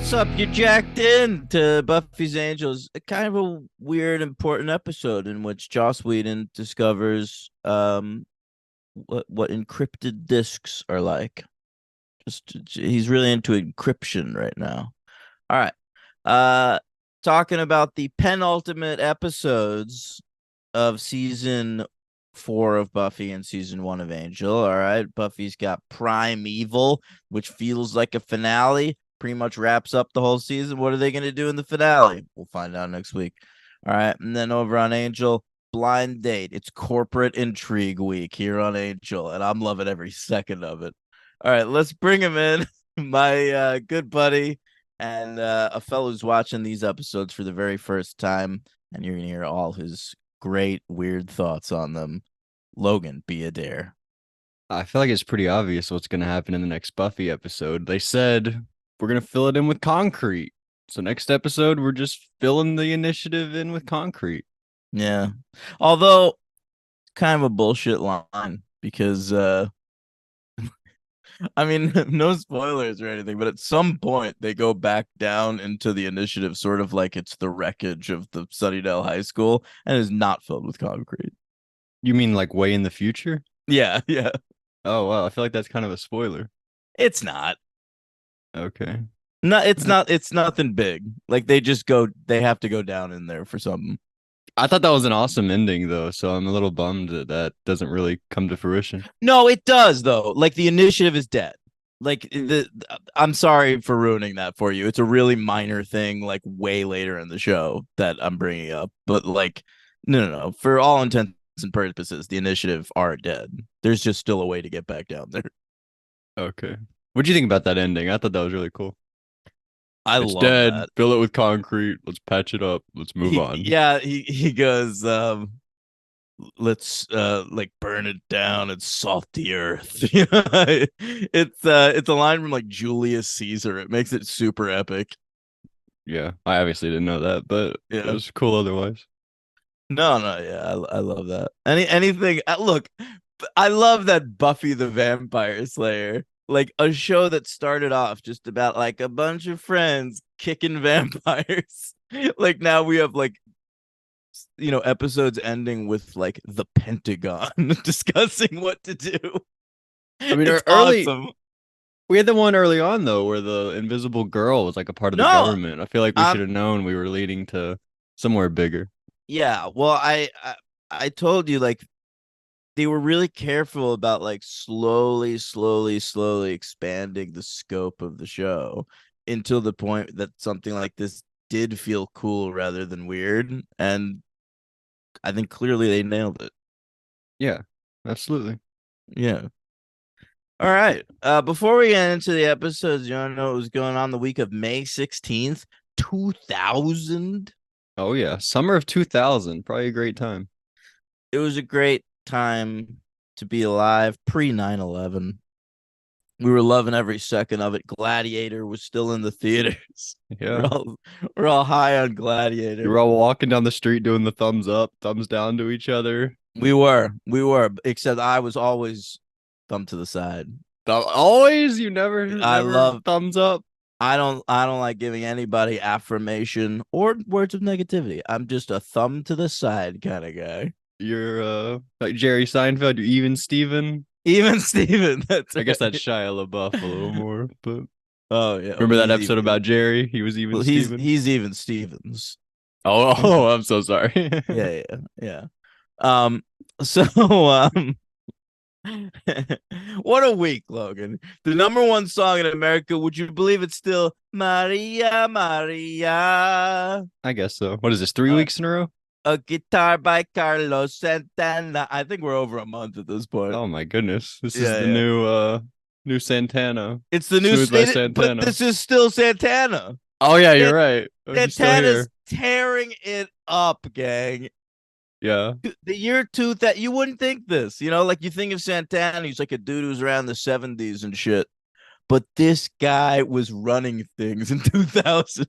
What's up? You jacked in to Buffy's Angels, a kind of a weird, important episode in which Joss Whedon discovers what encrypted discs are like. Just he's really into encryption right now. All right. Uh Talking about the penultimate episodes of season 4 of Buffy and season 1 of Angel. All right. Buffy's got Primeval, which feels like a finale, pretty much wraps up the whole season. What are they going to do in the finale? We'll find out next week. All right. And then over on Angel, Blind Date. It's corporate intrigue week here on Angel, and I'm loving every second of it. All right. Let's bring him in. My good buddy and a fellow who's watching these episodes for the very first time, and you're going to hear all his great, weird thoughts on them. Logan, be a dare. I feel like it's pretty obvious what's going to happen in the next Buffy episode. They said we're going to fill it in with concrete. So next episode, we're just filling the initiative in with concrete. Yeah. Although, kind of a bullshit line because, I mean, no spoilers or anything, but at some point they go back down into the initiative, sort of like it's the wreckage of the Sunnydale High School, and is not filled with concrete. You mean like way in the future? Yeah, yeah. Oh, wow. I feel like that's kind of a spoiler. It's not. Okay. No, it's not. It's nothing big. Like they just go. They have to go down in there for something. I thought that was an awesome ending, though. So I'm a little bummed that that doesn't really come to fruition. No, it does though. Like the initiative is dead. Like the I'm sorry for ruining that for you. It's a really minor thing, like way later in the show that I'm bringing up. But like, no. For all intents and purposes, the initiative are dead. There's just still a way to get back down there. Okay. What do you think about that ending? I thought that was really cool. I It's love dead. that. Fill it with concrete. Let's patch it up. Let's move He on. yeah he goes let's like burn it down and salt the earth. You know, it's a line from like Julius Caesar. It makes it super epic. Yeah. I obviously didn't know that, but it Yeah. was cool otherwise. No, yeah, I love that. Anything. Look, I love that Buffy the Vampire Slayer, like a show that started off just about like a bunch of friends kicking vampires. Like now we have like episodes ending with like the Pentagon discussing what to do. I mean, It's early awesome. we had the one early on though, where the invisible girl was like a part of the No, government. I feel like we should um, have known we were leading to somewhere bigger. yeah. Well, I told you like they were really careful about like slowly expanding the scope of the show until the point that something like this did feel cool rather than weird. And I think clearly they nailed it. Yeah, absolutely. Yeah. All right. Before we get into the episodes, you want to know what was going on the week of May 16th, 2000? Oh yeah, summer of 2000, probably a great time. It was a great time to be alive pre 9/11. We were loving every second of it. Gladiator was still in the theaters. We're Yeah, all we're all high on you Gladiator. were all walking down the street doing the thumbs up, thumbs down to each other. We were, except I was always thumb to the side. Always, you never, I never love thumbs up. I don't like giving anybody affirmation or words of negativity. I'm just a thumb to the side kind of guy. You're like Jerry Seinfeld. You're even Steven. Even Steven, that's I guess that's right. Shia LaBeouf a little more, but Oh yeah, well, remember that he's episode even about Jerry? He was even well, he's Steven. he's even Stevens. Oh, oh, I'm so sorry. Yeah. Um, so what a week, Logan. The number one song in America, would you believe it's still Maria Maria? I guess so. What is this? Three Uh, weeks in a row? a guitar by Carlos Santana. I think we're over a month at this point. Oh my goodness. This is the Yeah. new Santana. It's the new Smooth by but Santana. this is still Santana. Oh yeah, you're San- right. Oh, he's still Santana's here. tearing it up, gang. Yeah. The year two that you wouldn't think this, like you think of Santana, he's like a dude who's around the 70s and shit. But this guy was running things in 2000.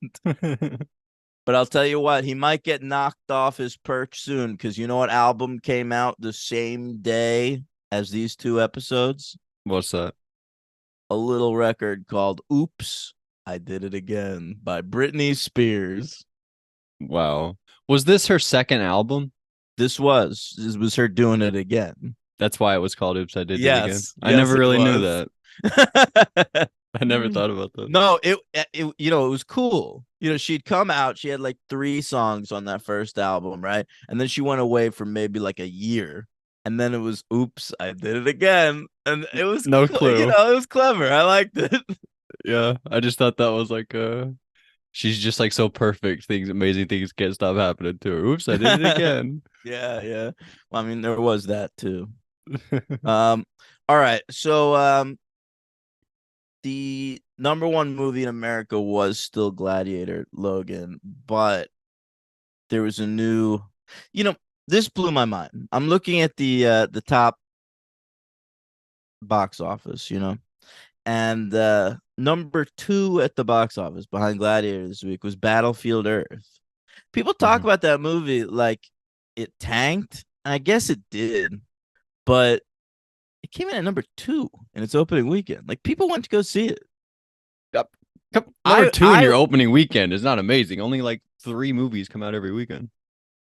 But I'll tell you what, he might get knocked off his perch soon because you know what album came out the same day as these two episodes? What's that? A little record called Oops. I Did It Again by Britney Spears. Wow. Was this her second album? This was her doing it again. That's why it was called Oops, I Did It Again. Yes, I yes, never it really knew was. that. I never thought about that. No, it was cool. She'd come out, she had like 3 songs on that first album, right? And then she went away for maybe like a year. And then it was Oops, I Did It Again. And it was No cool, clue. it was clever. I liked it. Yeah, I just thought that was like she's just like so perfect. Amazing things can't stop happening to her. Oops, I did it again. Yeah, yeah. Well, I mean, there was that too. Um, all right. So the number one movie in America was still Gladiator, Logan, but there was a new, you know, this blew my mind. I'm looking at the top box office, and number 2 at the box office behind Gladiator this week was Battlefield Earth. People talk Mhm. about that movie like it tanked. I guess it did, but it came in at number 2 in its opening weekend. Like people went to go see it. Yep. Number I two in I your opening weekend is not amazing. Only like 3 movies come out every weekend.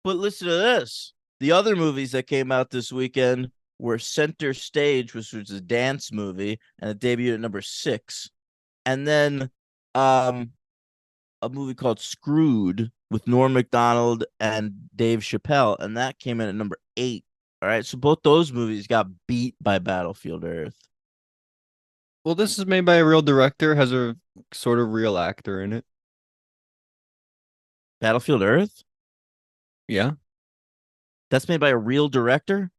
But listen to this. The other movies that came out this weekend were Center Stage, which was a dance movie, and it debuted at number 6. And then um a movie called Screwed with Norm Macdonald and Dave Chappelle, and that came in at number 8. All right. So both those movies got beat by Battlefield Earth. Well, this is made by a real director, has a sort of real actor in it. Battlefield Earth? Yeah. That's made by a real director?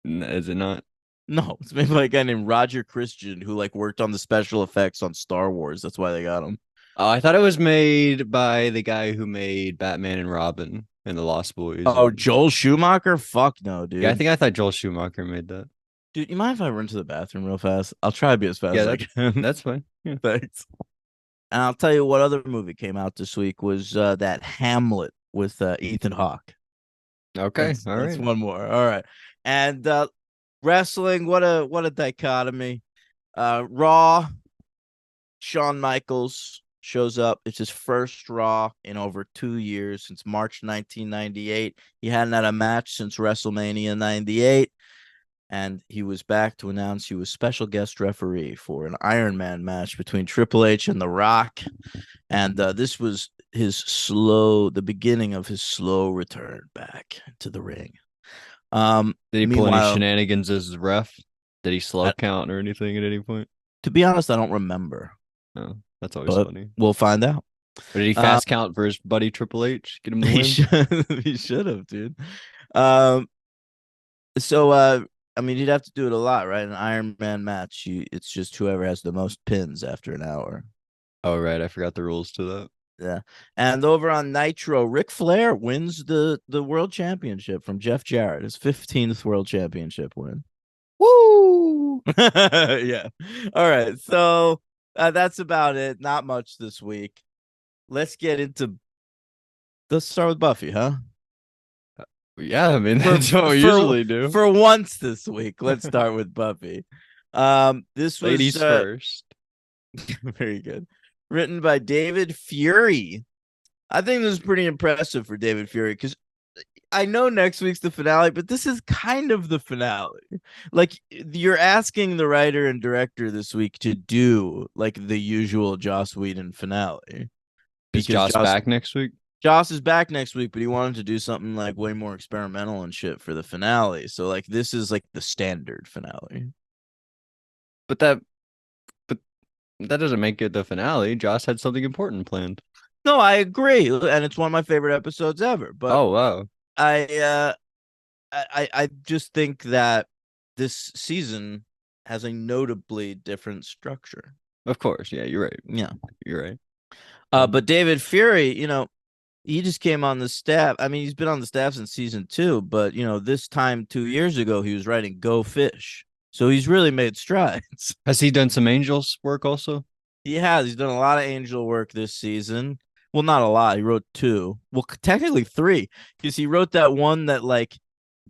Is it not? No, it's made by a guy named Roger Christian who like worked on the special effects on Star Wars. That's why they got him. Oh, I thought it was made by the guy who made Batman and Robin and the Lost Boys. Oh, And Joel Schumacher? Fuck no, yeah, dude. I thought Joel Schumacher made that. Dude, you mind if I run to the bathroom real fast? I'll try to be as fast Yeah, as I can. that's fine. Yeah. Thanks. And I'll tell you what other movie came out this week was that Hamlet with Ethan Hawke. Okay. That's All that's right. one more. All right. And wrestling, what a dichotomy. Raw, Shawn Michaels shows up. It's his first Raw in over 2 years, since March 1998. He hadn't had a match since WrestleMania 98. And he was back to announce he was special guest referee for an Iron Man match between Triple H and The Rock. And this was the beginning of his slow return back to the ring. Did he pull any Meanwhile, shenanigans as a ref? Did he I, slug count or anything at any point? to be honest, I don't remember, No, that's always but funny. we'll find out. Or did he Um, fast count for his buddy Triple H? Get him the he win? should he should have, dude. Um, so I mean, you'd have to do it a lot, right? An Iron Man match, it's just whoever has the most pins after an hour. Oh, right. I forgot the rules to that. Yeah. And over on Nitro, Ric Flair wins the world championship from Jeff Jarrett, his 15th world championship win. Woo! Yeah. All right. So that's about it. Not much this week. Let's get into. Let's start with Buffy, huh? Yeah, I mean, For that's what we for usually do. for once this week, let's start with Buffy. This was Ladies first. very good. Written by David Fury. I think this is pretty impressive for David Fury because I know next week's the finale, but this is kind of the finale. Like you're asking the writer and director this week to do like the usual Joss Whedon finale Is because Joss back next week? Joss is back next week, but he wanted to do something like way more experimental and shit for the finale. So like this is like the standard finale. But but that doesn't make it the finale. Joss had something important planned. No, I agree, and it's one of my favorite episodes ever. But Oh, wow. I I just think that this season has a notably different structure. Of course. Yeah, you're right. Yeah. You're right. But David Fury, he just came on the staff. I mean, he's been on the staff since season 2, but this time 2 years ago, he was writing Go Fish. So he's really made strides. Has he done some Angels work also? He has. He's done a lot of Angel work this season. Well, not a lot. He wrote 2. Well, technically 3, because he wrote that one that like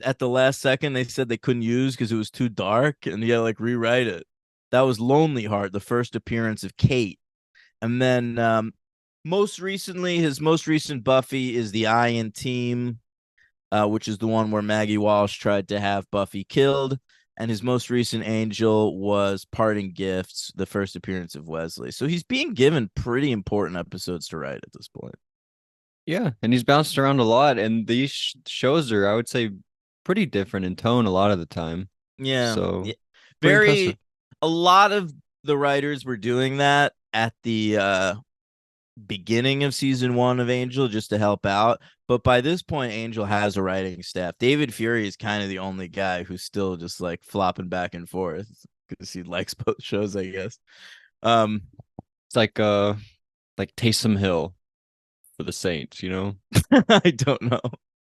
at the last second they said they couldn't use because it was too dark, and he had to like rewrite it. That was Lonely Heart, the first appearance of Kate. And then most recently, his most recent Buffy is the Iron Team, which is the one where Maggie Walsh tried to have Buffy killed. And his most recent Angel was Parting Gifts, the first appearance of Wesley. So he's being given pretty important episodes to write at this point. Yeah, and he's bounced around a lot, and these shows are, I would say, pretty different in tone a lot of the time. Yeah. So Yeah. pretty impressive. Very, a lot of the writers were doing that at the beginning of season one of Angel just to help out. But by this point, Angel has a writing staff. David Fury is kind of the only guy who's still just like flopping back and forth because he likes both shows, I guess. Um, It's like Taysom Hill for the Saints, you know? I don't know.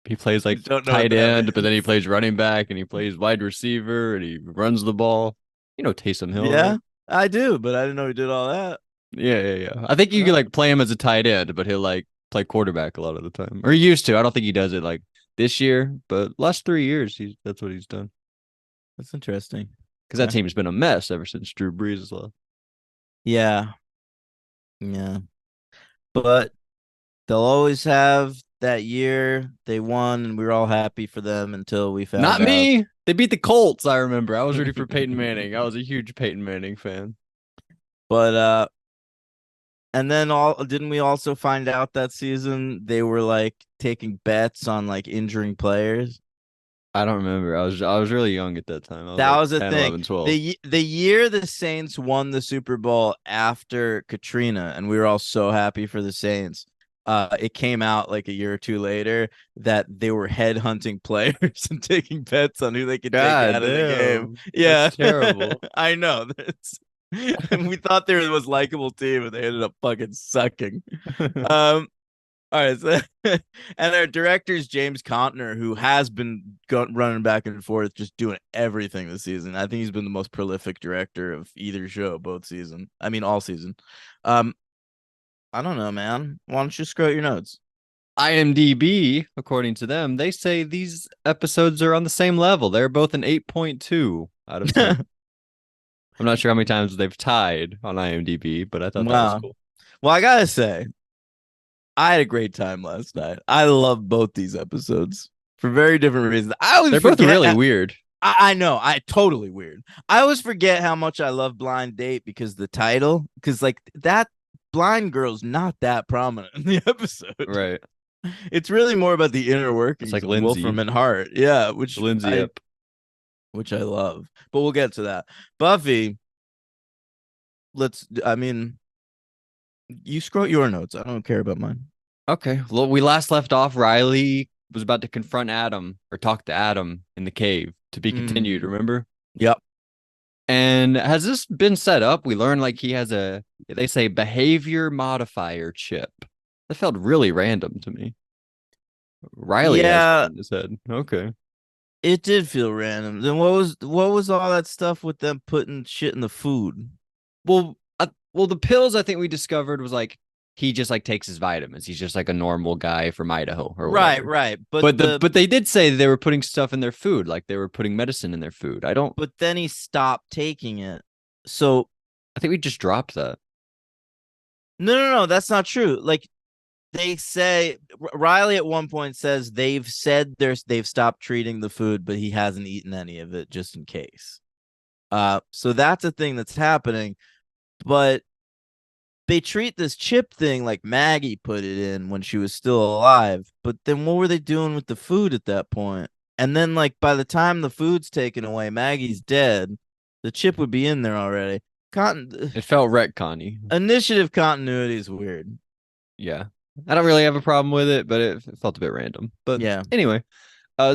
He plays I like don't know what tight that end, but then he means. plays running back and he plays wide receiver and he runs the ball. You know Taysom Hill, Yeah, right? I do, but I didn't know he did all that. Yeah, yeah, yeah. I think you could Uh, like play him as a tight end, but he'll like play quarterback a lot of the time. Or he used to. I don't think he does it like this year, but last 3 years that's what he's done. that's interesting. Because that Okay. team's been a mess ever since Drew Brees as well. Yeah, yeah, but they'll always have that year they won, and we were all happy for them until we Not found out. me. They beat the Colts, I remember. I was rooting for Peyton Manning. I was a huge Peyton Manning fan. But and then all didn't we also find out that season they were like taking bets on like injuring players? I don't remember. I was really young at that time. I was That like was the 10, thing. 11, 12. The year the Saints won the Super Bowl after Katrina, and we were all so happy for the Saints. It came out like a year or two later that they were headhunting players and taking bets on who they could take God out of the game. damn. That's Yeah, terrible. I know. And we thought they were the most likable team, and they ended up fucking sucking. Um, all right, so and our director is James Contner, who has been running back and forth, just doing everything this season. I think he's been the most prolific director of either show, both season. I mean, all season. Um, I don't know, man. Why don't you screw out your notes? IMDb, according to them, they say these episodes are on the same level. They're both an 8.2 out of 10. I'm not sure how many times they've tied on IMDb, but I thought that was Wow. cool. Well, I gotta say, I had a great time last night. I love both these episodes for very different reasons. I always They're both forget. really weird. I know. I totally weird. I always forget how much I love Blind Date because the title, because like that blind girl's not that prominent in the episode. Right. It's really more about the inner It's workings like of Wolfram Lindsay, and Hart. Yeah, Lindsay up. which I love. But we'll get to that. Buffy, I mean, you scroll your notes. I don't care about mine. Okay. Well, we last left off. Riley was about to confront Adam or talk to Adam in the cave to be continued, Mm, remember? yep. And has this been set up? We learned like he has they say behavior modifier chip. That felt really random to me. Riley has Yeah, one in his head. Okay. it did feel random. Then what was all that stuff with them putting shit in the food? Well, the pills I think we discovered was like he just like takes his vitamins. He's just like a normal guy from Idaho or Right, whatever. right. But they did say they were putting stuff in their food, like they were putting medicine in their food. But then he stopped taking it. So I think we just dropped that. no, that's not true. Like they say Riley at one point says they've stopped treating the food, but he hasn't eaten any of it just in case. So that's a thing that's happening, but they treat this chip thing like Maggie put it in when she was still alive. But then what were they doing with the food at that point? And then like by the time the food's taken away, Maggie's dead. The chip would be in there already. Cotton It felt retconny. initiative continuity is weird. Yeah. I don't really have a problem with it, but it felt a bit random. But Yeah. anyway,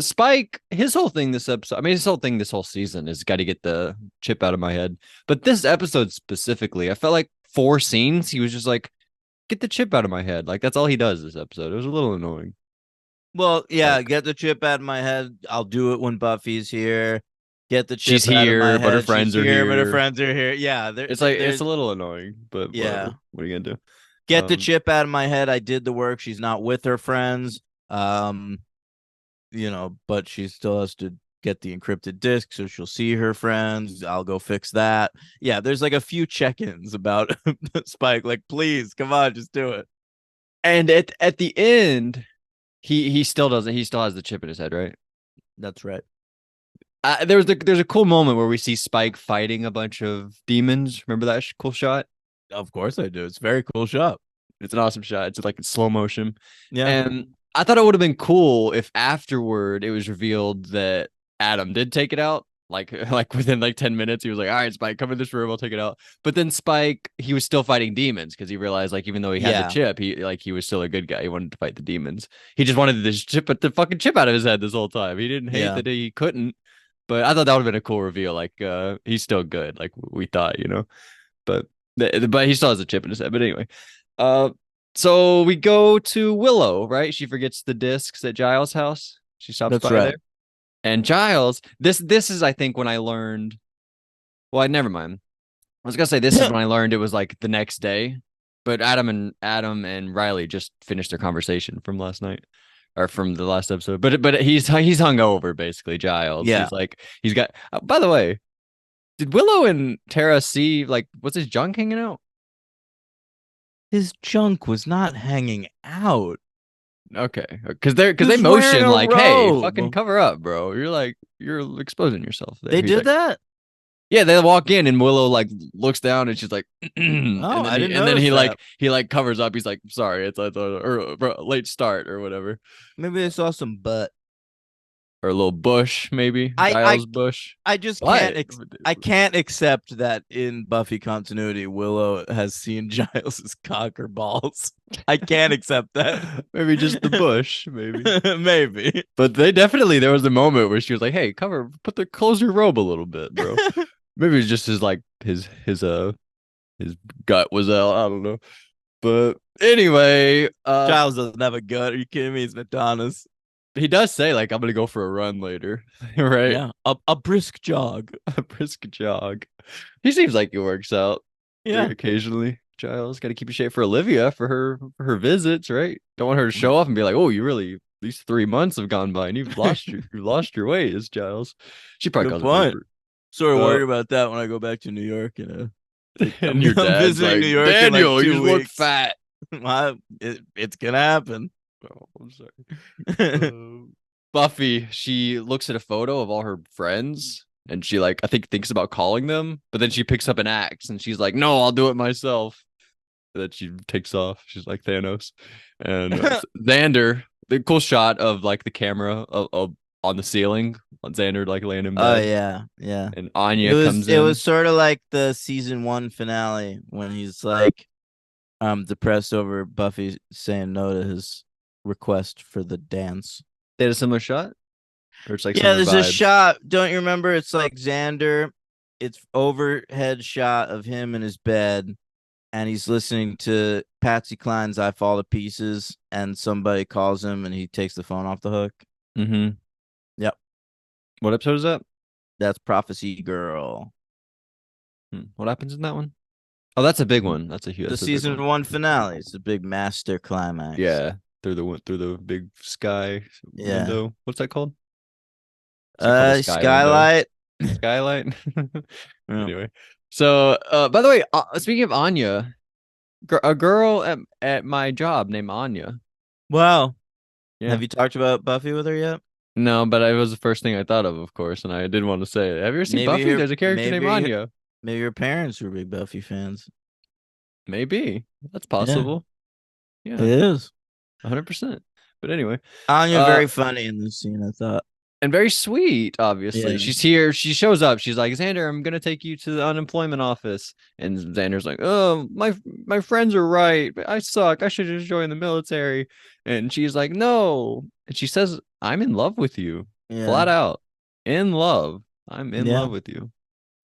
Spike, his whole thing this episode, I mean, his whole thing this whole season is got to get the chip out of my head. But this episode specifically, I felt like 4 scenes, he was just like, get the chip out of my head. Like, that's all he does this episode. It was a little annoying. Well, yeah, Like, get the chip out of my head. I'll do it when Buffy's here. Get the she's chip out of my here, but her head. She's friends are here, but her here. friends are here. Yeah, It's like, they're it's a little annoying, but yeah. whatever. What are you going to do? Get the chip out of my head. I did the work. She's not with her friends. But she still has to get the encrypted disc so she'll see her friends. I'll go fix that. Yeah, there's like a few check-ins about Spike. Like, please, come on, just do it. And at the end, he still doesn't. He still has the chip in his head, right? That's right. There's a cool moment where we see Spike fighting a bunch of demons. Remember that cool shot? Of course I do. It's a very cool shot. It's an awesome shot. It's like in slow motion. Yeah. And I thought it would have been cool if afterward it was revealed that Adam did take it out. Like within like 10 minutes, he was like, all right, Spike, come in this room, I'll take it out. But then Spike, he was still fighting demons because he realized, like, even though he had the Yeah. chip, he was still a good guy. He wanted to fight the demons. He just wanted this chip, but the fucking chip out of his head this whole time. He didn't hate Yeah. that he couldn't. But I thought that would have been a cool reveal. Like, he's still good, like we thought, you know. But he still has a chip in his head. But anyway, uh, so we go to Willow, right? She forgets the discs at Giles' house. She stops That's by right. there. And Giles, this is I think when I learned. Well, never mind. I was gonna say this is when I learned it was like the next day, but Adam and Riley just finished their conversation from last night or from the last episode. But he's hungover basically. Giles, Yeah. he's like he's got. By the way, did Willow and Tara see like what's his junk hanging out? His junk was not hanging out. Okay, because they Who's wearing motion a like, hey, robe? fucking cover up, bro. You're exposing yourself there. They He's did like, that? yeah, they walk in and Willow like looks down and she's like, and Oh, I didn't and then notice that. he like covers up. He's like, sorry, it's or late start or whatever, Maybe they saw some butt. or a little bush maybe, I I Giles Bush. I just What? I can't accept that in Buffy continuity Willow has seen Giles's cock or balls. I can't accept that. Maybe just the bush, maybe. Maybe. But there was a moment where she was like, hey, close your robe a little bit, bro. Maybe it's just his gut was out. I don't know. But anyway, Giles doesn't have a gut. Are you kidding me? He's Madonna's. he does say like I'm gonna go for a run later, right? Yeah. A brisk jog. A brisk jog. He seems like he works out Yeah. occasionally. Giles got to keep in shape for Olivia for her visits, right? Don't want her to show off and be like, oh, you really these 3 months have gone by and you've lost your ways, Giles. She probably Good calls point. it Sort of worried about that when I go back to New York, you know. and your I'm dad's visiting like, New York Daniel, in like you 2 look weeks. fat. It's gonna happen. Oh, I'm sorry. Buffy, she looks at a photo of all her friends and she like I think thinks about calling them, but then she picks up an axe and she's like, "No, I'll do it myself." And then she takes off. She's like Thanos. And Xander, the cool shot of like the camera of on the ceiling on Xander like laying in Oh bed, yeah, yeah. and Anya comes It in. was sort of like the season 1 finale when he's like depressed over Buffy saying no to his request for the dance. They had a similar shot, or it's like Yeah, similar there's a vibes. shot. Don't you remember? It's like Xander. It's overhead shot of him in his bed, and he's listening to Patsy Cline's "I Fall to Pieces," and somebody calls him, and he takes the phone off the hook. Mm-hmm. Yep, What episode is that? that's Prophecy Girl. What happens in that one? Oh, that's a big one. That's a huge. The That's a big season one. 1 finale. It's the big master climax. Yeah, through the big sky Yeah. window. What's that called? Is it called a sky Skylight. window? Skylight. Yeah. Anyway, so by the way, speaking of Anya, a girl at my job named Anya. Wow. Yeah. Have you talked about Buffy with her yet? No, but it was the first thing I thought of course, and I didn't want to say it. Have you ever seen Maybe Buffy? There's a character named Anya. Maybe your parents were big Buffy fans. Maybe that's possible. Yeah, It is. 100%. But anyway, Anya very funny in this scene, I thought. and very sweet, obviously. Yeah. She's here. She shows up. She's like, Xander, I'm gonna take you to the unemployment office. And Xander's like, oh, my friends are right. I suck. I should just join the military. And she's like, no. And she says, I'm in love with you. Yeah. Flat out. In love. I'm in Yeah. love with you.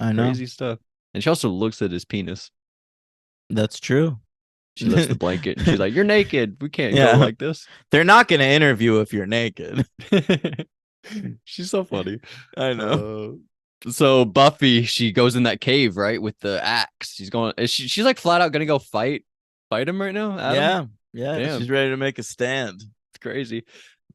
I know. Crazy stuff. And she also looks at his penis. That's true. She lifts the blanket and she's like, you're naked. We can't Yeah. go like this. They're not going to interview if you're naked. She's so funny. I know. So Buffy, she goes in that cave, right, with the axe. She's like flat out gonna go fight him right now, Adam? Yeah. Damn. She's ready to make a stand. It's crazy.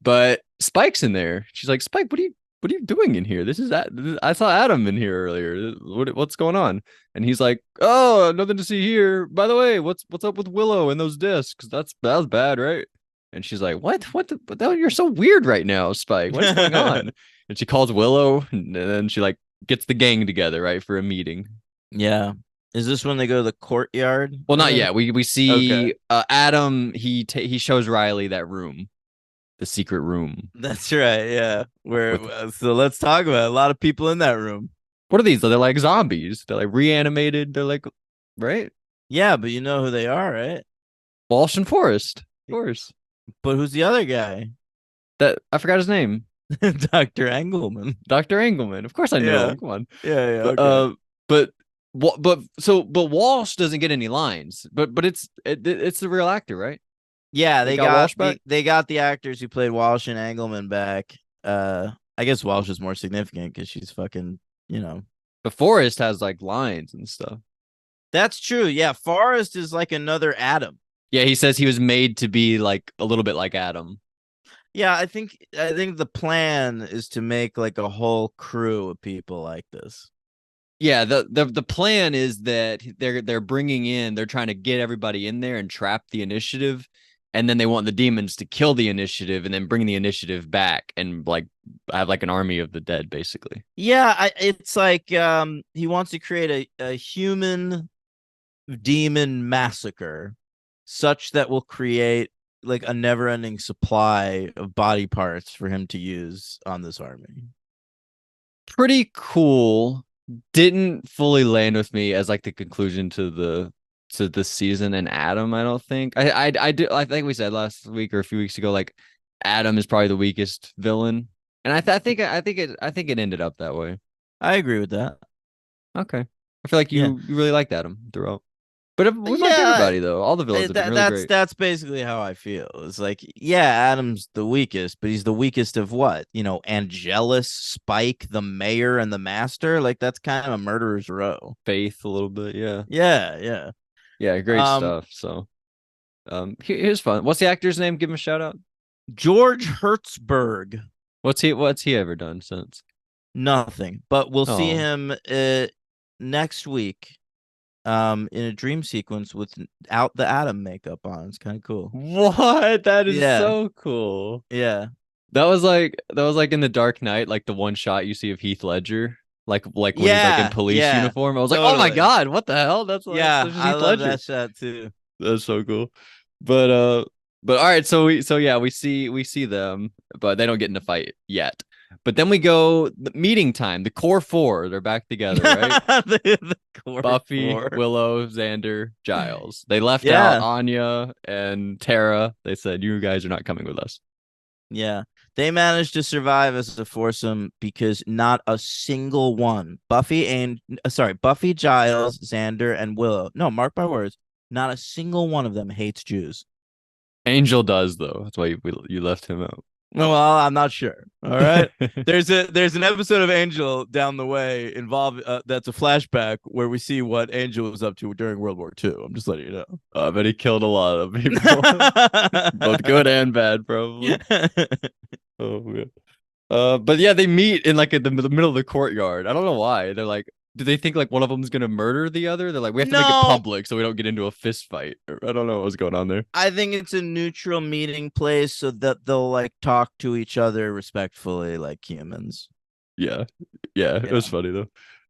But Spike's in there. She's like, Spike, what what are you doing in here? This is that I saw Adam in here earlier. What's going on? And he's like, oh, nothing to see here. By the way, what's up with Willow and those discs? That was bad, right? And she's like, you're so weird right now, Spike. What's going on? And she calls Willow, and then she like gets the gang together, right, for a meeting. Yeah. Is this when they go to the courtyard Well, or not whatever? yet. We Okay. see Adam. He shows Riley that room, the secret room. That's right. Yeah. Where With so let's talk about it. A lot of people in that room. what are these? They're like zombies. They're like reanimated. They're like right. Yeah, but you know who they are, right? Walsh and Forrest, of course. But who's the other guy? That I forgot his name. Dr. Engelman. Dr. Engelman. Of course I know Yeah. him. Come on. Yeah, yeah, But okay. but but Walsh doesn't get any lines. But it's the real actor, right? Yeah, They they got got Walsh back. they got the actors who played Walsh and Engelman back. I guess Walsh is more significant because she's fucking, you know. But Forrest has like lines and stuff. That's true. Yeah, Forrest is like another Adam. Yeah, he says he was made to be like a little bit like Adam. Yeah, I think the plan is to make like a whole crew of people like this. Yeah, the plan is that they're trying to get everybody in there and trap the initiative, and then they want the demons to kill the initiative and then bring the initiative back and like have like an army of the dead, basically. Yeah, it's like he wants to create a human demon massacre such that will create like a never-ending supply of body parts for him to use on this army. Pretty cool. Didn't fully land with me as like the conclusion to this season and Adam, I don't think. I think we said last week or a few weeks ago, like Adam is probably the weakest villain. And I think it ended up that way. I agree with that. Okay. I feel like Yeah. you really liked Adam throughout. But we liked Yeah, everybody though. All the villains have been that really that's great. that's basically how I feel. It's like, yeah, Adam's the weakest, but he's the weakest of what? Angelus, Spike, the mayor, and the master. Like that's kind of a murderer's row. Faith a little bit, yeah. Yeah, yeah. Yeah, great Um, stuff. So here's fun. What's the actor's name? Give him a shout out. George Hertzberg. What's he ever done since? Nothing, but we'll see Oh. him next week in a dream sequence without the Adam makeup on. It's kind of cool. What? That is Yeah, so cool. yeah, That was like in the Dark Knight, like the one shot you see of Heath Ledger, like when he's like in yeah, police yeah, uniform. I was like, oh my totally. God, what the hell? That's Yeah, just I Heath love Ledger. that shot too. That's so cool. But all right, so yeah, we see them, but they don't get in a fight yet. But then we go the meeting time, the core four, they're back together, right? the core Buffy, four. Willow, Xander, Giles. They left out Yeah, Anya and Tara. They said, you guys are not coming with us. yeah. They managed to survive as a foursome because not a single one, Buffy, Giles, Xander, and Willow. No, mark my words, not a single one of them hates Jews. Angel does though. That's why you left him out. Well, I'm not sure. All right. There's an episode of Angel down the way involved that's a flashback where we see what Angel was up to during World War II. I'm just letting you know. But he killed a lot of people, both good and bad, probably. Oh man. But yeah, they meet in like in the middle of the courtyard. I don't know why. They're like, do they think like one of them's gonna murder the other? They're like, we have to make it No, public so we don't get into a fist fight. I don't know what was going on there. I think it's a neutral meeting place so that they'll like talk to each other respectfully like humans. Yeah, yeah, it was Yeah. funny though.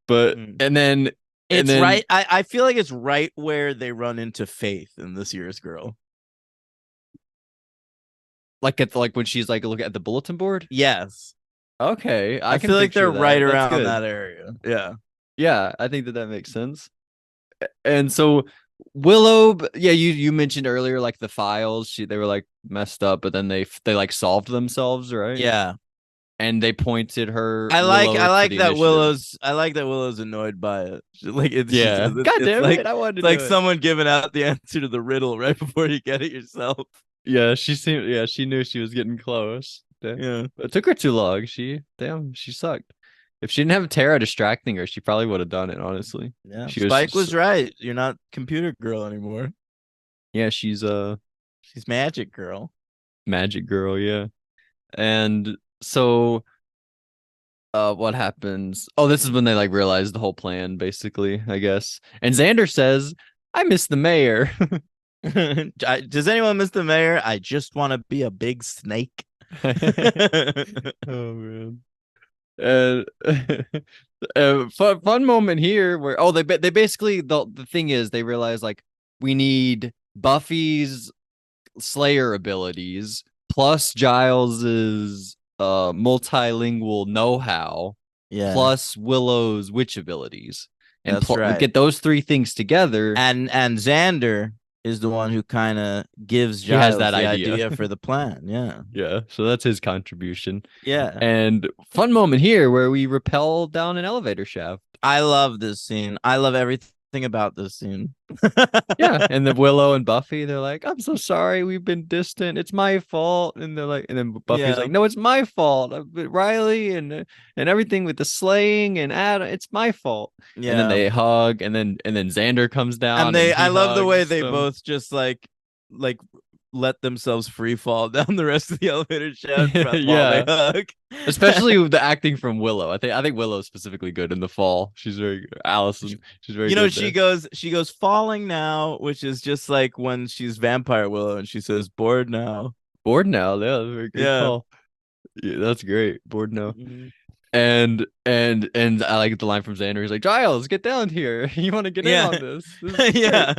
But Mm. and It's then right. I feel like it's right where they run into Faith in This Year's Girl. like at like when she's like look at the bulletin board. Yes. Okay, I I can feel like they're picture right that. That's around good. that area. Yeah. Yeah, I think that makes sense. And so Willow, yeah, you mentioned earlier like the files, they were like messed up, but then they like solved themselves, right? Yeah. And they pointed her I like I Willow to like the that initiative. Willow's annoyed by it. Like she Yeah. says God it's damn like it. I wanted it's to like do it. someone giving out the answer to the riddle right before you get it yourself. Yeah, she knew she was getting close. Damn. Yeah. It took her too long. She sucked. If she didn't have Tara distracting her, she probably would have done it, honestly. Yeah. She was Spike was right. You're not computer girl anymore. yeah, she's a She's magic girl. magic girl, yeah. And so what happens? Oh, this is when they like realize the whole plan, basically, I guess. And Xander says, "I miss the mayor." Does anyone miss the mayor? I just want to be a big snake. Oh man. And fun moment here where they basically the thing is they realize like we need Buffy's Slayer abilities plus Giles's multilingual know-how Yeah, plus Willow's witch abilities. And that's we right. get those three things together. And Xander is the one who kind of gives He has Giles that the idea. idea for the plan. Yeah. Yeah, so that's his contribution. Yeah. And fun moment here where we rappel down an elevator shaft. I love this scene. I love everything about this scene. Yeah, and then Willow and Buffy, they're like, "I'm so sorry, we've been distant. It's my fault." And they're like, and then Buffy's Yeah. like, "No, it's my fault. Riley and everything with the slaying and Adam, it's my fault." And then Yeah. they hug, and then Xander comes And down and they I he love the way hugs they them. both just like let themselves free fall down the rest of the elevator shaft while they Yeah, hug. especially with the acting from Willow. I think Willow's specifically good in the fall. She's very good. Allison, she's very You know, good she there. goes, she goes falling now, which is just like when she's Vampire Willow and she says bored now. Bored now. Yeah, very good Yeah. call. Yeah, that's great. Bored now. Mhm. And I like the line from Xander. He's like, Giles, get down here. You want to get in Yeah. on this? This is great. Yeah.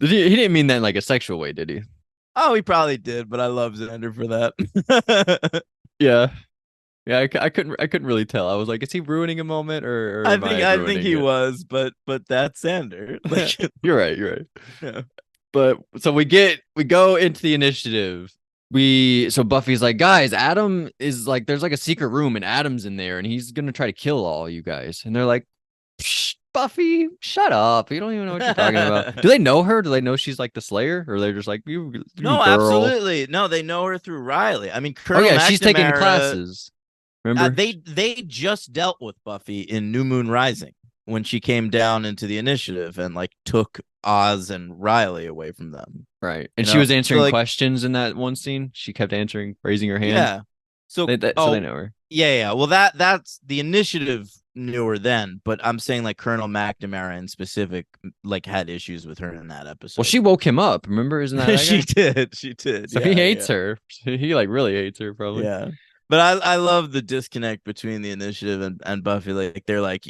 He didn't mean that in like a sexual way, did he? Oh, he probably did, but I love Xander for that. Yeah. Yeah, I couldn't really tell. I was like, is he ruining a moment or I am think I I think ruining he it? was, but that's Xander. Like, You're right, you're right. yeah. But so we go into the initiative. So Buffy's like, guys, Adam is like, there's like a secret room and Adam's in there and he's gonna try to kill all you guys. And they're like, Psh, Buffy, shut up. You don't even know what you're talking about. Do they know her? Do they know she's like the Slayer? Or they're just like, you No, girl. absolutely. No, they know her through Riley. I mean, Oh Colonel yeah, she's taking McNamara, classes. Remember? they just dealt with Buffy in New Moon Rising when she came down into the initiative and like took Oz and Riley away from them. Right. You And she know, was so answering like, questions in that one scene. She kept answering, raising her hand. yeah. So So they know her. yeah. Well, that's the initiative knew her then, but I'm saying like Colonel McNamara in specific like had issues with her in that Well, episode. she woke him up. Remember? Isn't that She guy? did. She did. So he Yeah, hates yeah. her. He like really hates her, probably. Yeah. But I love the disconnect between the initiative and Buffy. Like they're like,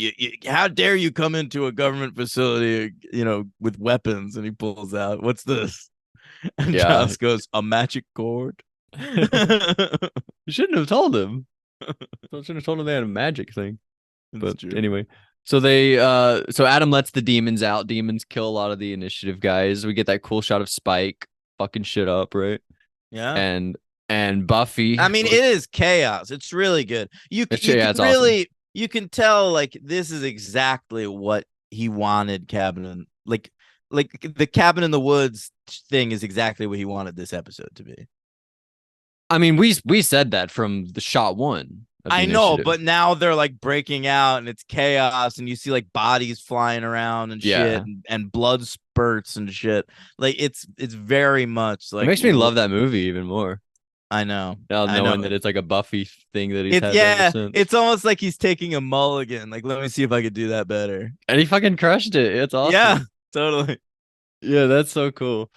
how dare you come into a government facility, with weapons? And he pulls out, what's this? And Yeah. Giles goes, a magic cord. You shouldn't have told him. I shouldn't have told him they had a magic thing. It's But true. anyway, so Adam lets the demons out. Demons kill a lot of the initiative guys. We get that cool shot of Spike fucking shit up, right? Yeah. And Buffy. I mean, it is chaos. It's really good. You Yeah, can it's awesome. really you can tell like this is exactly what he wanted like the cabin in the woods thing is exactly what he wanted this episode to be. I mean, we said that from the shot one of the I know, initiative. but now they're like breaking out and it's chaos and you see like bodies flying around and shit Yeah, and blood spurts and shit. Like it's very much it like makes me love that movie even more I know. now, I know. knowing that it's like a Buffy thing that he's It's had ever yeah, since. it's almost like he's taking a mulligan. Like, let me see if I could do that better. And he fucking crushed it. It's Yeah, awesome. totally. Yeah, that's so cool.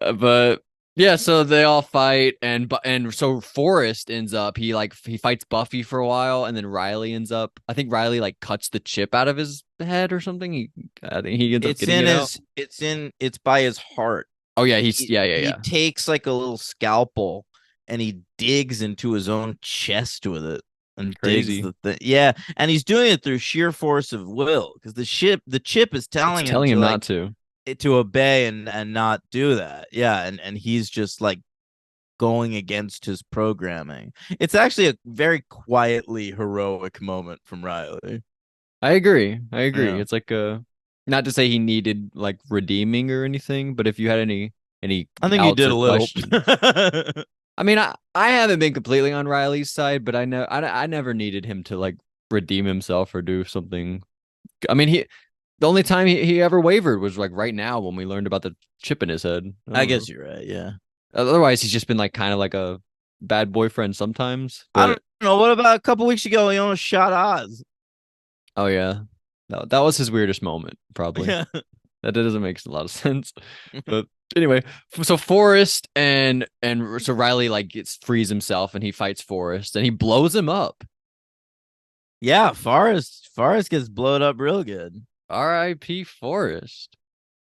But yeah, so they all fight, and so Forrest ends up he fights Buffy for a while, and then Riley ends up. I think Riley like cuts the chip out of his head or something. I think he ends up It's getting in it out. his it's by his heart. Oh yeah, He he yeah. takes like a little scalpel and he digs into his own chest with it and digs Crazy. the thing. Yeah, and he's doing it through sheer force of will because the chip is It's telling him telling to him like not to. to obey and not do that. Yeah, and he's just like going against his programming. It's actually a very quietly heroic moment from Riley. I agree. I agree. Yeah. It's like not to say he needed like redeeming or anything, but if you had any I think he doubts did or a little. questions, I mean, I haven't been completely on Riley's side, but I never needed him to like redeem himself or do something. I mean, the only time he ever wavered was like right now when we learned about the chip in his head. I I don't know. guess you're right. Yeah. Otherwise, he's just been like kind of like a bad boyfriend sometimes, I but don't know. What about a couple weeks ago? He almost shot Oz. oh yeah, that was his weirdest moment, probably. Yeah. That doesn't make a lot of sense. But anyway, so Forrest and so Riley like gets frees himself and he fights Forrest and he blows him up. Yeah, Forrest gets blowed up real good. R.I.P. Forrest.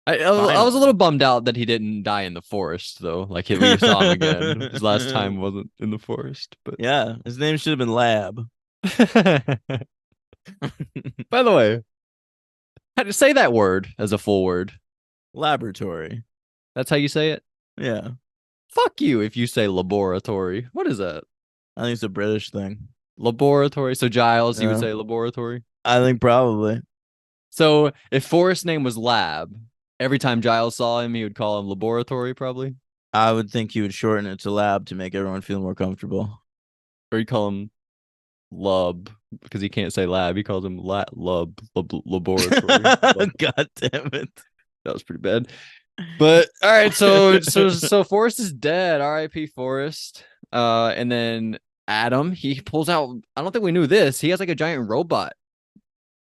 I was a Finally. little bummed out that he didn't die in the forest though. Like we saw him again. His last time wasn't in the forest, but Yeah, his name should have been Lab. by the way, how to say that word as a full word? Laboratory. That's how you say it? Yeah. Fuck you if you say laboratory. What is that? I think it's a British thing. Laboratory. So Giles, you would Yeah. say laboratory. I think probably. So if Forrest's name was Lab, every time Giles saw him, he would call him laboratory, probably. I would think you would shorten it to lab to make everyone feel more comfortable. Or he'd call him Lub because he can't say lab. He calls him laboratory. Lub. God damn it. That was pretty bad. But all right, so Forrest is dead. R.I.P. Forrest. And then Adam, he pulls out. I don't think we knew this. He has like a giant robot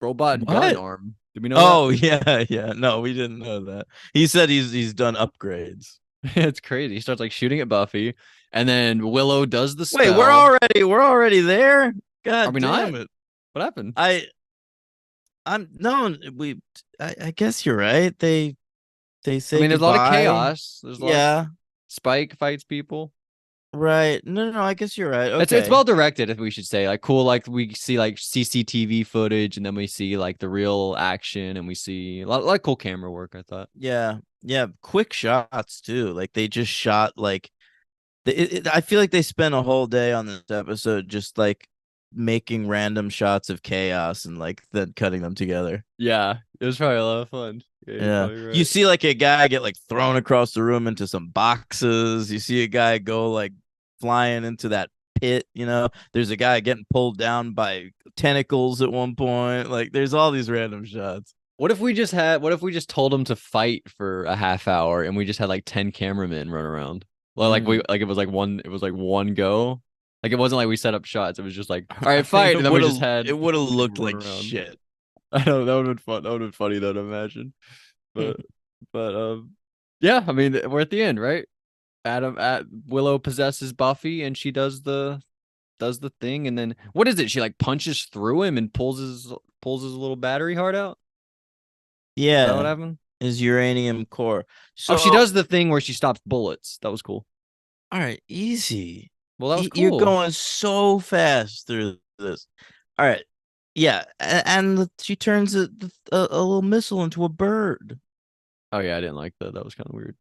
gun What? arm. Did we know that? Oh yeah, yeah. No, we didn't know that. He said he's done upgrades. It's crazy. He starts like shooting at Buffy, and then Willow does the Wait, spell. we're already there? Are God we not? damn it. What happened? I I'm no we I guess you're right. They I say mean, there's a lot of goodbye. chaos. There's a lot of Yeah, Spike fights people. right. No, I guess you're right. It's Okay. well directed, if we should say. Like cool, like we see like CCTV footage, and then we see like the real action, and we see a lot of cool camera work. I thought. Yeah. Yeah, quick shots too. Like they just shot like I feel like they spent a whole day on this episode just like making random shots of chaos and like then cutting them together. Yeah, it was probably a lot of fun. Yeah, you're Yeah. probably You right. see like a guy get like thrown across the room into some boxes. You see a guy go like flying into that pit, you know. There's a guy getting pulled down by tentacles at one point. Like there's all these random shots. What if we just told him to fight for a half hour and we just had like 10 cameramen run around? Well, Mm. it was like one go. Like it wasn't like we set up shots. It was just like, all right, fight. And then we just It had would have people looked run like around. shit. I know that would have been fun. That would have been funny though to imagine. But yeah, I mean we're at the end, right? Adam at Willow possesses Buffy and she does the thing, and then what is it? She like punches through him and pulls his little battery heart out. Is that what Yeah, happened? is uranium core. Oh, So, she does the thing where she stops bullets. That was cool. all right, easy. Well, that was You're cool. going so fast through this. All right. Yeah, and she turns a little missile into a bird. Oh yeah, I didn't like that. That was kind of weird.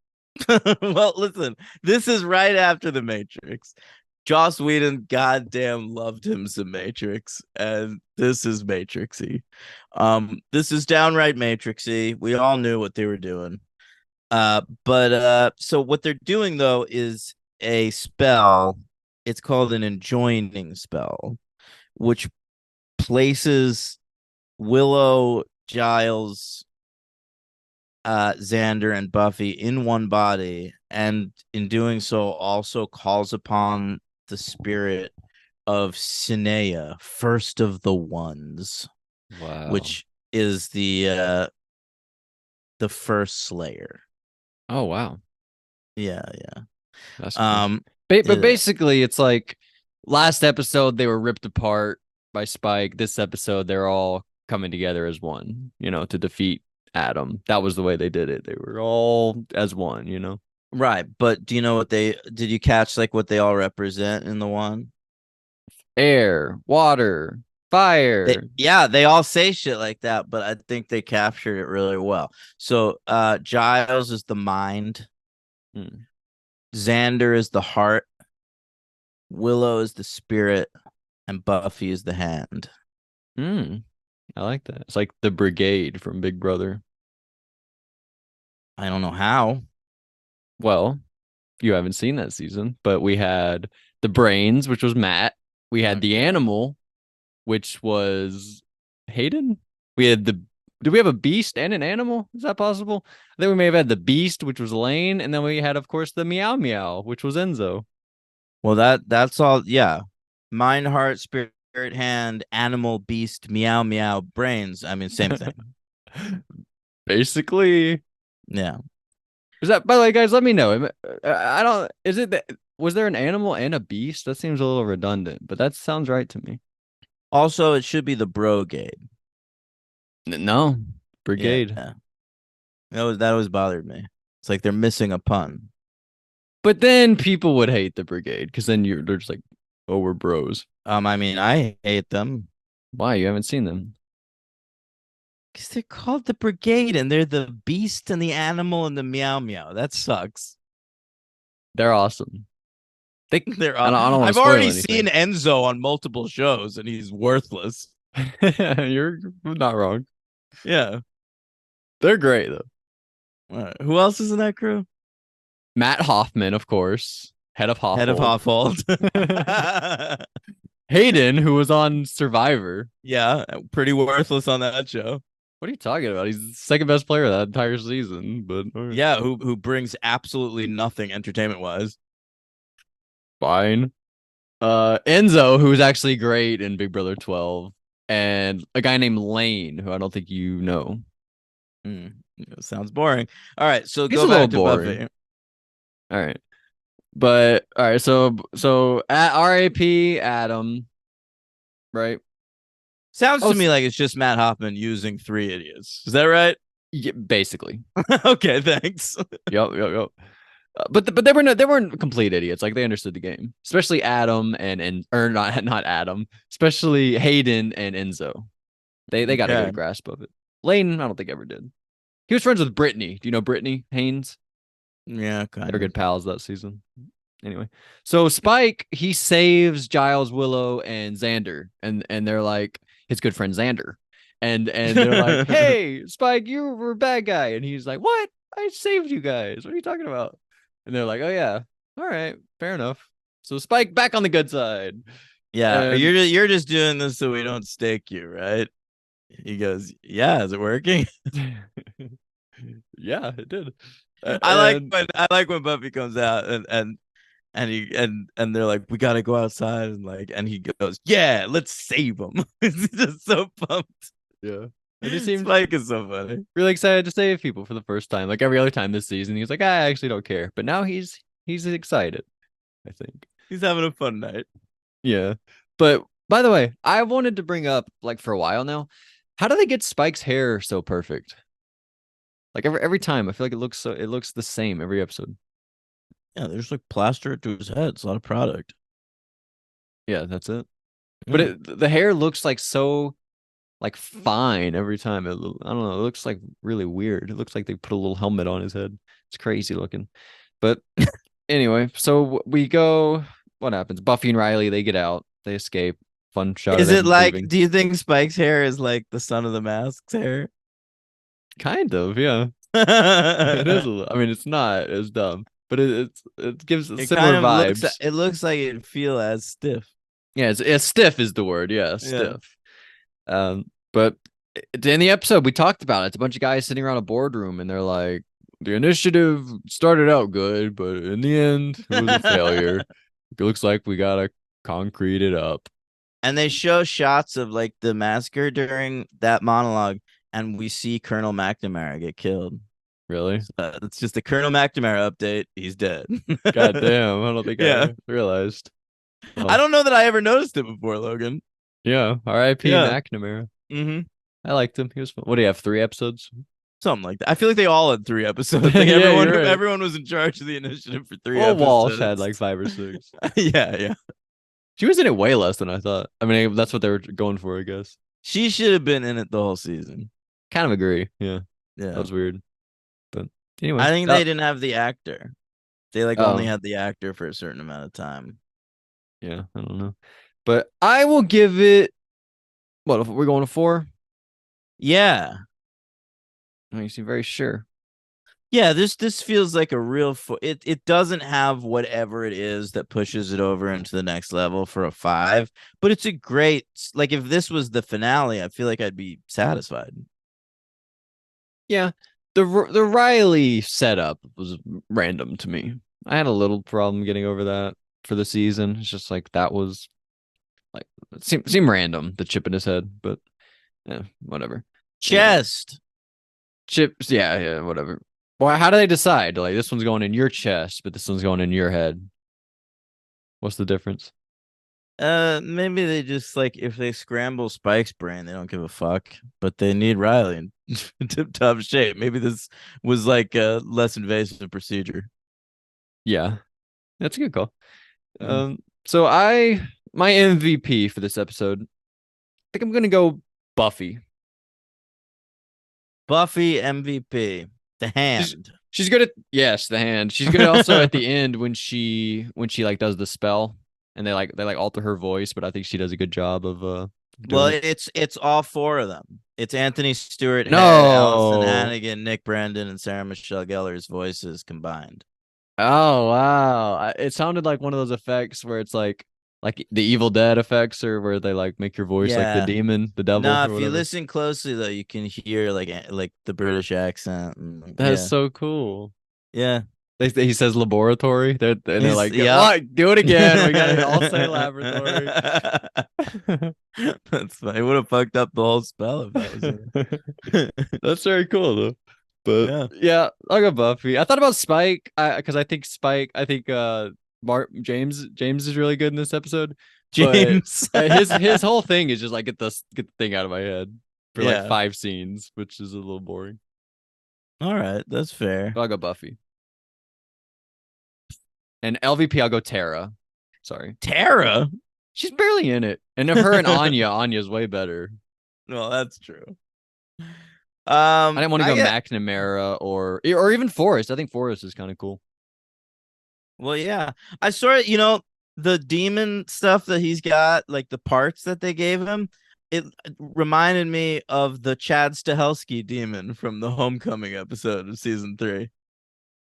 Well, listen, this is right after the Matrix. Joss Whedon goddamn loved him some Matrix, and this is Matrixy. This is downright Matrixy. We all knew what they were doing. But so what they're doing though is a spell. It's called an enjoining spell, which places Willow, Giles, Xander, and Buffy in one body, and in doing so, also calls upon the spirit of Sinea, first of the ones, Wow. which is the first Slayer. Oh wow, Yeah, yeah. that's cool. Um, But it, basically, it's like last episode they were ripped apart by Spike. This episode they're all coming together as one. You know, to defeat Adam. That was the way they did it. They were all as one. You know. right, but do you know what they did? You catch like what they all represent in the one? Air, water, fire. They all say shit like that, but I think they captured it really well. So Giles is the mind, Hmm. Xander is the heart, Willow is the spirit, and Buffy is the hand. Hmm. I like that. It's like the brigade from Big Brother. I don't know how. Well, you haven't seen that season, but we had the brains, which was Matt. We had the Okay. animal, which was Hayden. We had the. Do we have a beast and an animal? Is that possible? I think we may have had the beast, which was Lane, and then we had, of course, the meow meow, which was Enzo. Well, that's all. Yeah, mind, heart, spirit, hand, animal, beast, meow, meow, brains. I mean, same thing. Basically, Yeah. is that, by the way, guys, let me know. I don't, is it that, was there an animal and a beast? That seems a little redundant, but that sounds right to me. Also, it should be the brogade. No, Yeah, brigade. that was bothered me. It's like they're missing a pun. But then people would hate the brigade because then they're just like, oh, we're bros. I mean, I hate them Why? You haven't seen them. because they're called the brigade and they're the beast and the animal and the meow meow. That sucks. They're awesome. They, They're. I don't want to I've spoil already seen anything. Enzo on multiple shows and he's worthless. You're not wrong. Yeah. They're great though. All right. Who else is in that crew? Matt Hoffman, of course, head of Head of Household. Household. Hayden, who was on Survivor. Yeah, pretty worthless on that show. What are you talking about? He's the second best player of that entire season, but Yeah, who brings absolutely nothing entertainment wise. fine. Enzo, who's actually great in Big Brother 12, and a guy named Lane, who I don't think you know. Sounds boring. All right, so He's go a little back to boring. Buffy. All right. But all right, so at RAP Adam, right? Sounds Oh, to me like it's just Matt Hoffman using three idiots. Is that right? yeah, basically. Okay, thanks. Yep. But they were they weren't complete idiots. Like they understood the game, especially Adam and or not Adam, especially Hayden and Enzo. They got a Okay. good grasp of it. Lane, I don't think ever did. He was friends with Brittany. Do you know Brittany Haynes? Yeah, They were kind of. good pals that season. Anyway, so Spike he saves Giles, Willow, and Xander, and they're like his good friend Xander, and they're like, "Hey, Spike, you were a bad guy," and he's like, "What? I saved you guys. What are you talking about?" And they're like, "Oh yeah, all right, fair enough." So Spike back on the good side, Yeah, and you're just doing this so we don't stake you, right? He goes, "Yeah, is it working?" yeah, it did. I like And when Buffy comes out and they're like, "We got to go outside," and like, and he goes, "Yeah, let's save him." He's just so pumped. yeah, and he seemed Spike is so funny. really excited to save people for the first time. Like every other time this season, he's like, I actually don't care. But now he's excited, I think. He's having a fun night. Yeah. But by the way, I wanted to bring up like for a while now, how do they get Spike's hair so perfect? Like every time, I feel like it looks the same every episode. Yeah, there's like plaster it to his head. It's a lot of product. Yeah, that's it. But Yeah. the hair looks like so like fine every time. I don't know. It looks like really weird. It looks like they put a little helmet on his head. It's crazy looking. But anyway, so we go. What happens? Buffy and Riley they get out. They escape. Fun shot of Is it them like, leaving. do you think Spike's hair is like the son of the mask's hair? Kind of, yeah. It is. I mean, it's not as dumb, but it gives It similar kind of looks vibes. it looks like it'd feel as stiff. Yeah, it's stiff is the word. Yeah, Yeah. stiff. But in the episode we talked about it. It's a bunch of guys sitting around a boardroom, and they're like, the initiative started out good, but in the end, it was a failure. It looks like we gotta concrete it up. And they show shots of like the massacre during that monologue, and we see Colonel McNamara get killed. Really? It's just a Colonel McNamara update. He's dead. God damn! I don't think Yeah. I realized. I Well, don't know that I ever noticed it before, Logan. yeah. R.I.P. Yeah. McNamara. Mm-hmm. I liked him. He was fun. What do you have? 3 episodes? Something like that. I feel like they all had three episodes. Like Yeah, everyone, you're right. everyone was in charge of the initiative for three Well, Walsh had episodes. like 5 or 6. Yeah. She was in it way less than I thought. I mean, that's what they were going for, I guess. She should have been in it the whole season. Kind of agree. Yeah, that Yeah. was weird. But anyway, I think they didn't have the actor. They like only oh had the actor for a certain amount of time. yeah, I don't know. But I will give it. What if we're going to 4? Yeah. Oh, you seem very sure. Yeah, this feels like a real it doesn't have whatever it is that pushes it over into the next level for a 5, but it's a great, like if this was the finale, I feel like I'd be satisfied. Yeah, the Riley setup was random to me. I had a little problem getting over that. for the season. It's just like that was like it seemed random, the chip in his head, but yeah, whatever. Yeah. Chest. Chips, yeah, whatever. Well, how do they decide? Like this one's going in your chest, but this one's going in your head. What's the difference? Maybe they just like if they scramble Spike's brain, they don't give a fuck. But they need Riley in tip top shape. Maybe this was like a less invasive procedure. Yeah, that's a good call. Mm. So my MVP for this episode, I think I'm gonna go Buffy. Buffy MVP. The She's Hand. she's good at yes, the hand. She's good also at the end when she like does the spell and they like alter her voice, but I think she does a good job of Well, doing it. it's all four of them. It's Anthony Stewart, Allison No. Hannigan, Nick Brandon, and Sarah Michelle Gellar's voices combined. Oh wow. It sounded like one of those effects where it's like the Evil Dead effects or where they like make your voice like the Yeah. demon, the devil No, or if you whatever. listen closely though, you can hear like the British accent. And, That's yeah. so cool. Yeah. He says laboratory. They're He's like, yeah. what? Do it again. We gotta all say laboratory. That's funny. It would have fucked up the whole spell if that was it. That's very cool though. But Yeah. yeah, I'll go Buffy. I thought about Spike, because I think I think James is really good in this episode. But James. his whole thing is just like get the thing out of my head for like Yeah. 5 scenes, which is a little boring. All right, that's fair. But I'll go Buffy. And LVP, I'll go Tara. Sorry. Tara. She's barely in it. And of her and Anya's way better. Well, that's true. I didn't want to I go get McNamara or even Forrest. I think Forrest is kind of cool. well, yeah. I sort of, the demon stuff that he's got, like the parts that they gave him, it reminded me of the Chad Stahelski demon from the Homecoming episode of season 3.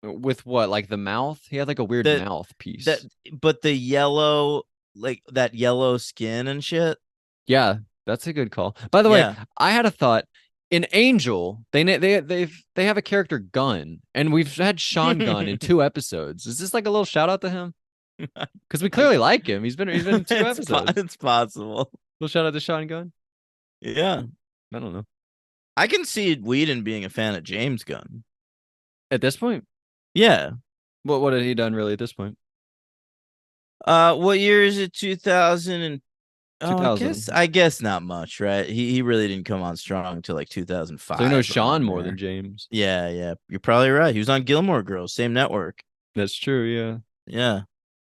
With what? Like the mouth? He had like a weird That mouth that piece. but the yellow, like that yellow skin and shit. Yeah, that's a good call. By the way, Yeah. I had a thought. In Angel, they have a character Gunn, and we've had Sean Gunn in 2 episodes. Is this like a little shout out to him? Because we I, clearly like him. He's been in two episodes. it's possible. Little shout out to Sean Gunn. Yeah. I don't know. I can see Whedon being a fan of James Gunn. At this point, Yeah. what had he done really at this point? What year is it? 2000 and oh, I guess 2000. I guess not much, right? He really didn't come on strong until like So he knows 2005 Sean around more than there. James. Yeah, yeah. You're probably right. He was on Gilmore Girls, same network. That's true. Yeah. Yeah.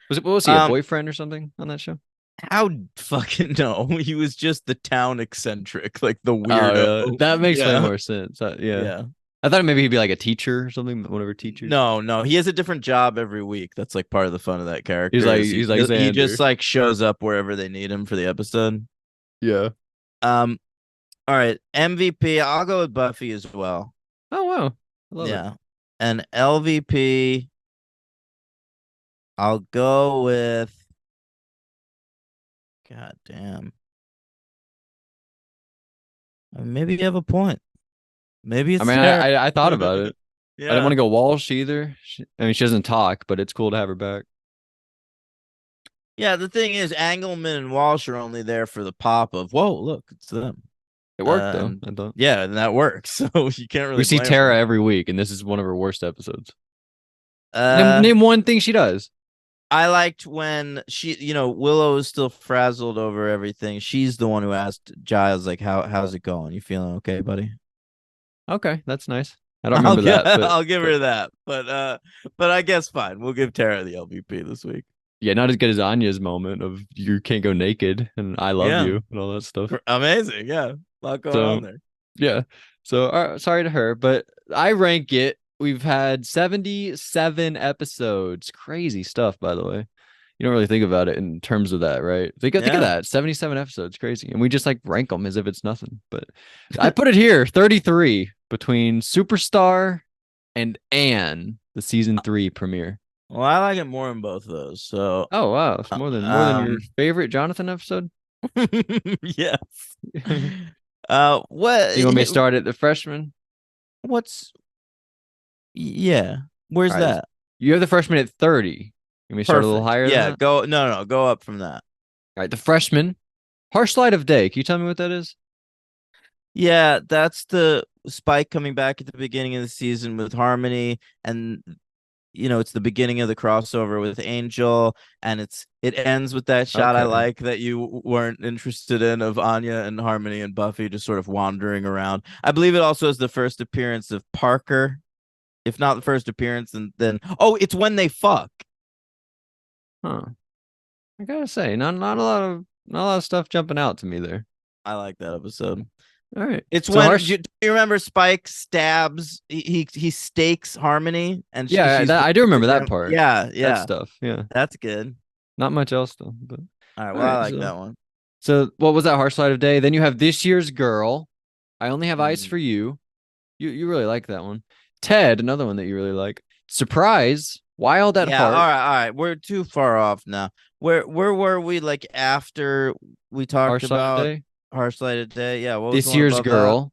What was he, a Um, boyfriend or something on that show? how fucking no. He was just the town eccentric, like the Oh, yeah. weirdo. That makes way Yeah. more sense. Yeah. Yeah. I thought maybe he'd be like a teacher or something, one of her teachers. No, no. He has a different job every week. That's like part of the fun of that character is He's like he just Xander. like shows up wherever they need him for the episode. Yeah. Um, all right. MVP, I'll go with Buffy as well. Oh wow. I love it. Yeah. And LVP, I'll go with God damn. Maybe you have a point. Maybe I it's mean, there. I thought about it. I didn't want Yeah. to go Walsh either. I mean, she doesn't talk, but it's cool to have her back. Yeah, the thing is, Engelman and Walsh are only there for the pop of, whoa, look, it's them. It worked though, And I thought. yeah, and that works. So you can't We really see blame them. Tara every week, and this is one of her worst episodes. Uh, Name one thing she does. I liked when Willow is still frazzled over everything. She's the one who asked Giles, like, how's it going? You feeling okay, buddy? Okay, that's nice. I don't remember that, I'll give but her that. But I guess fine. We'll give Tara the LVP this week. yeah, not as good as Anya's moment of you can't go naked and I love Yeah. you and all that stuff. Amazing. Yeah. A lot going on So there. yeah, so sorry to her, but I rank it. We've had 77 episodes. Crazy stuff, by the way. You don't really think about it in terms of that, right? Think of Yeah. that. 77 episodes, crazy. And we just like rank them as if it's nothing. But I put it here, 33 between Superstar and Anne, the season 3 premiere. Well, I like it more in both of those. So Oh wow, it's more than your favorite Jonathan episode. yes. You What want me to start at the freshman? what's yeah. Where's All right, that? you have the freshman at 30. Let me start a little Perfect. higher than Yeah, that. go no, no, go up from that. All right, the freshman, harsh light of day. Can you tell me what that is? Yeah, that's the Spike coming back at the beginning of the season with Harmony, and it's the beginning of the crossover with Angel, and it ends with that shot I Okay. like that you weren't interested in of Anya and Harmony and Buffy just sort of wandering around. I believe it also is the first appearance of Parker. If not the first appearance, and then oh, it's when they fuck. Huh. I gotta say, not a lot of stuff jumping out to me there. I like that episode. All right. It's So when harsh. do you remember Spike stabs he stakes Harmony and Yeah, she's I do going to remember that grandma. part. Yeah, That yeah, stuff. Yeah. that's good. Not much else though. But All right, all well, I right. like that one. So what was that harsh light of day? Then you have this year's girl. I only have eyes Mm. for you. You really like that one. Ted, another one that you really like. Surprise, wild at Yeah, heart. all right. We're too far off now. Where were we like after we talked Harsh light of about day. Harsh Light of Day? Yeah, what was the This one year's above that? girl.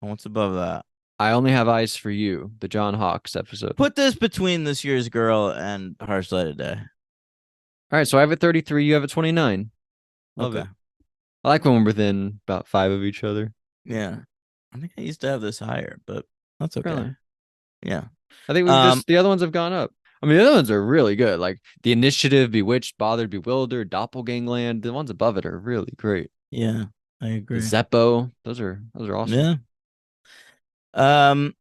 What's above that? I only have eyes for you. The John Hawkes episode. Put this between This Year's Girl and Harsh Light of Day. All right, so I have it 33. You have it 29. Love Okay. it. I like when we're within about five of each other. Yeah. I think I used to have this higher, but that's okay. Really. Yeah. I think we've Um, just the other ones have gone up. I mean, the other ones are really good. Like the Initiative, Bewitched, Bothered, Bewildered, Doppelgangland. The ones above it are really great. yeah, I The agree. Zeppo. Those are awesome. Yeah. Um,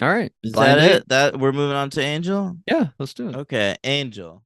All right. is that Blind date. it? That we're moving on to Angel? Yeah, let's do it. Okay, Angel.